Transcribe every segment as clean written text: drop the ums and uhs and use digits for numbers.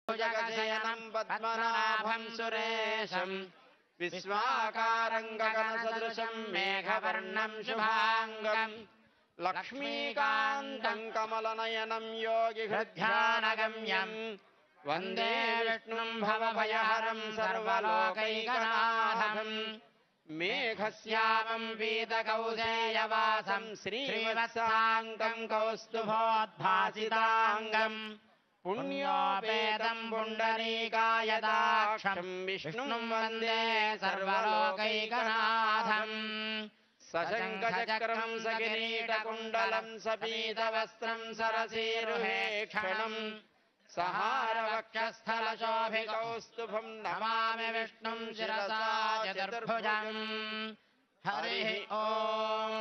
जगशयनं पद्मनाभं सुरेशं विश्वाकारं गगनसदृशं मेघवर्णं शुभांगं लक्ष्मीकान्तं कमलनयनं योगिहृद्ध्यानगम्यं वन्दे विष्णुं भवभयहरं सर्वलोकैकनाथं मेघश्यामं पीतकौसेयवासं श्रीवत्साङ्गं कौस्तुभोद्भासिताङ्गम् पुण्योपेतं पुण्डरीकायदाक्षं विष्णुं वन्दे सर्वलोकैकनाथम् सशङ्खचक्रं सकिरीटकुण्डलं सपीतवस्त्रं सरसीरुहेक्षणं सहारवक्षस्थलशोभिकौस्तुभं नमामि विष्णुं शिरसा चतुर्भुजम् हरिः ॐ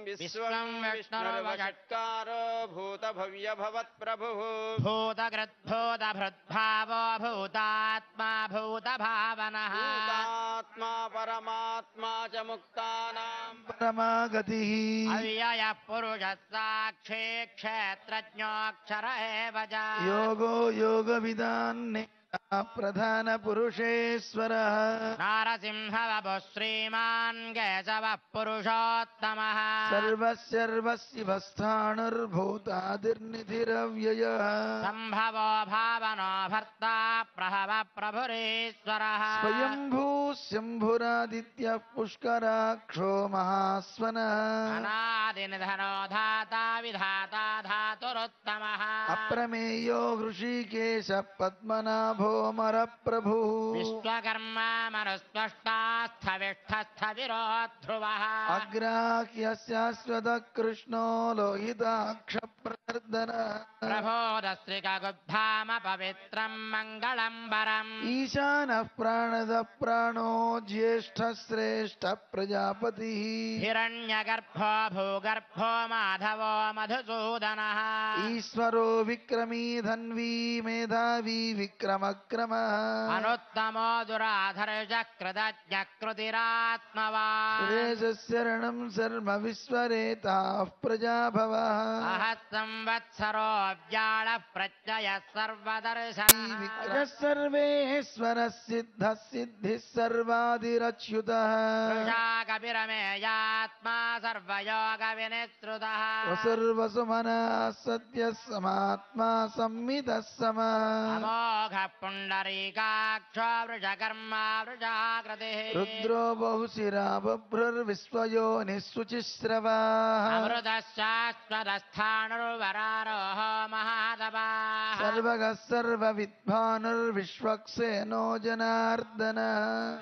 विश्वं विष्णुर्वषट्कारो भूतभव्यभवत्प्रभुः भूतकृद्भूतभृद्भावो भूतात्मा भूतभावनः भूतात्मा परमात्मा च मुक्तानां परमागतिः अव्ययः पुरुषः साक्षी क्षेत्रज्ञोऽक्षर एव च योगो योगविदान्ने प्रधान पुरुषेश्वरः नारसिंहवपुः श्रीमान् केशवः पुरुषोत्तमः सर्वस्यर्वशिवस्थाणुर्भूतादिर्निधिरव्ययः सम्भवो भावनो भर्ता प्रभव प्रभुरीश्वरः स्वयंभू शम्भुरादित्यः पुष्कराक्षो महास्वनः अनादिनिधनो धाता विधाता धातुरुत्तमः अप्रमेयो हृषीकेश पद्मनाभो मर प्रभु विश्वकर्मा मरुस्पष्टास्थविष्ठस्थविरो ध्रुवः अग्राह्यस्याश्वतः कृष्णो लोहिताक्ष प्रवर्धन प्रभोदस्त्रिकगुब्धाम पवित्रं मङ्गलं वरम् ईशानः प्राणदः प्राणो ज्येष्ठः श्रेष्ठः प्रजापतिः हिरण्यगर्भो भूगर्भो माधवो मधुसूदनः ईश्वरो विक्रमी धन्वी मेधावी विक्रमक्रमः अनुत्तमो दुराधर्षः कृतज्ञकृतिरात्मवान् सुरेशरणं सर्व विश्वरेताः प्रजाभवः अहः संवत्सरो व्याळः प्रत्ययः सर्वदर्शनः सर्वेश्वरः सिद्धः सिद्धिः सर्वादिरच्युतः कपिरमेयात्मा सर्वयोगविनिश्रुतः सर्वसुमनः सत्यः समात्मा संविदः समः अमोघः पुण्डरीकाक्षो वृषकर्मा वृषाकृतिः रुद्रो बहुशिरा बभ्रुर्विश्वयोनिः शुचिस्रवाः अमृतः शाश्वतस्थाणुर्वरारोह महातपाः सर्वगः सर्वविद्वानुर्विश्वक्सेनो जनार्दन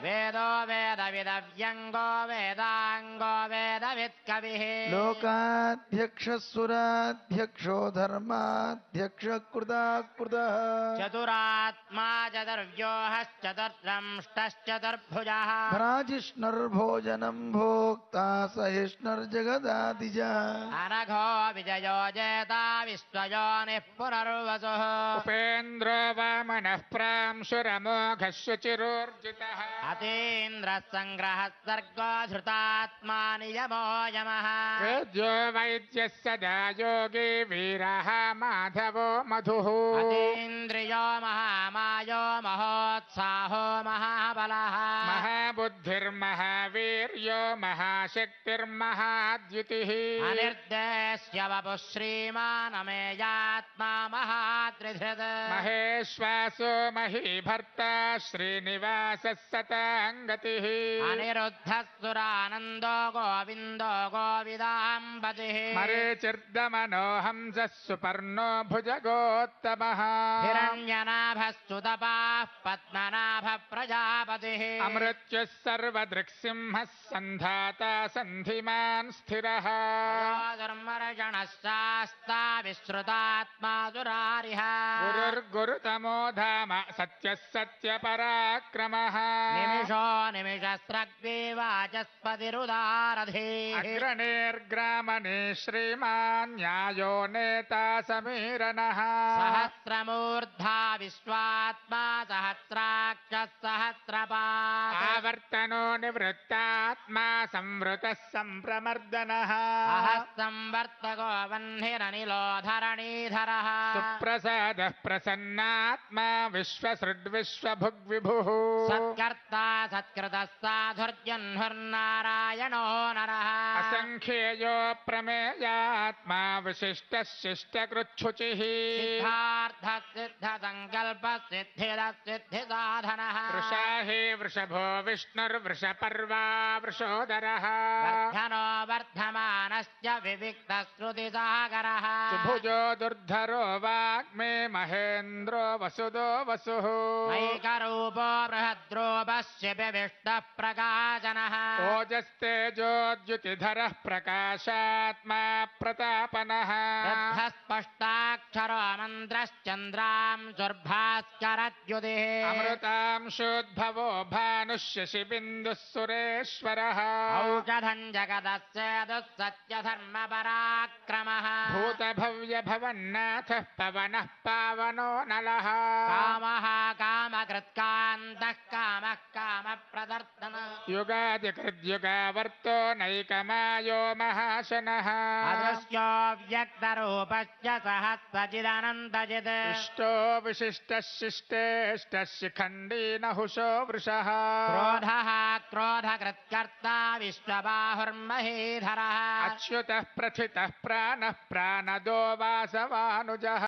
वेदो वेदविदव्यङ्गो वेदाङ्गो वेदवित्कविः लोकाध्यक्षः सुराध्यक्षो धर्माध्यक्षः कृताकृतः चतुरात्मा चतुर्व्योहश्चतुर्दंष्टश्चतुर्भुजः भ्राजिष्णुर्भोजनं भोक्ता सहिष्णुर्जगदादिजः अनघो विजयो जेता विश्वयोनिः पुनर्वसुः उपेन्द्रो वामनः प्रांशुरमोघः शुचिरोर्जितः अतीन्द्रः सङ्ग्रहः सर्गो धृतात्मा नियमो यमः वेद्यो वैद्यः सदा योगी वीरः माधवो मधुः अतीन्द्रियो महामायो महोत्साहो महाबलः महाबुद्धिर्महावीर्यो महाशक्तिर्महाद्युतिः अनिर्देश्य वपुः श्रीमानमेयात्मा महात्रिधृत् महेश्वासो महीभर्ता श्रीनिवासः सताङ्गतिः अनिरुद्धः सुरानन्दो गोविन्दो गोविदाम्बतिः मरीचिर्दमनो हंसः सुपर्णो भुजगोत्तमः हिरण्यनाभः सुतपाः पद्मनाभः प्रजापतिः अमृत्युः सर्वदृक्सिंहः सन्धाता सन्धिमान् स्थिरः धर्मर्षणः शास्ता विश्रुतात्मा दुरारिः गुरुर्गुरुतमो धाम सत्यः सत्यपराक्रमः निमिषो निमिषस्रग्वी वाचस्पतिरुदारधिः अग्रणीर्ग्रामणे श्रीमान् न्यायो नेता समीरनः सहस्रमूर्ध ऊर्ध्वा विश्वात्मा सहस्राक्षः सहस्रपात् आवर्तनो निवृत्तात्मा संवृतः सम्प्रमर्दनः अहः संवर्तको वह्निरनिलो धरणीधरः सुप्रसादः प्रसन्नात्मा विश्वसृड्विश्वभुग्विभुः सत्कर्ता सत्कृतः साधुर्जह्नुर्नारायणो नरः असङ्ख्येयो प्रमेयात्मा विशिष्टः शिष्टकृच्छुचिः सिद्धार्थः सिद्धसङ्कल्पः सिद्धिदः सिद्धिसाधनः वृषा हि वृषभो विष्णुर्वृषपर्वा वृषोदरः वर्धनो वर्धमानश्च विविक्तश्रुतिसागरः सुभुजो दुर्धरो वाग्मे महेन्द्रो वसुदो वसुः नैकरूपो बृहद्रूपः शिबिविष्टः प्रकाशनः ओजस्तेजोद्युतिधरः प्रकाशात्मा प्रतापनः स्पष्टाक्षरो मन्त्रश्चन्द्रांशुर्भास्करद्युतिः अमृतांशोद्भवो भानुः शशिबिन्दुः सुरेश्वरः औषधं जगदस्य दुःसत्यधर्मपराक्रमः भूतभव्यभवन्नाथः पवनः पावनो नलः कामः कामकृत्कान्तः कामः कामप्रदर्शन युगादिकृद्युगावर्तो नैकमायो महाशनः अदृश्यो व्यक्तरूपश्च सहस्रचिदनन्तजित् इष्टो विशिष्टः शिष्टेष्टः शिखण्डी नहुषो वृषः क्रोधः क्रोधकृत्कर्ता विश्वबाहुर्महीधरः अच्युतः प्रथितः प्राणः प्राणदो वासवानुजः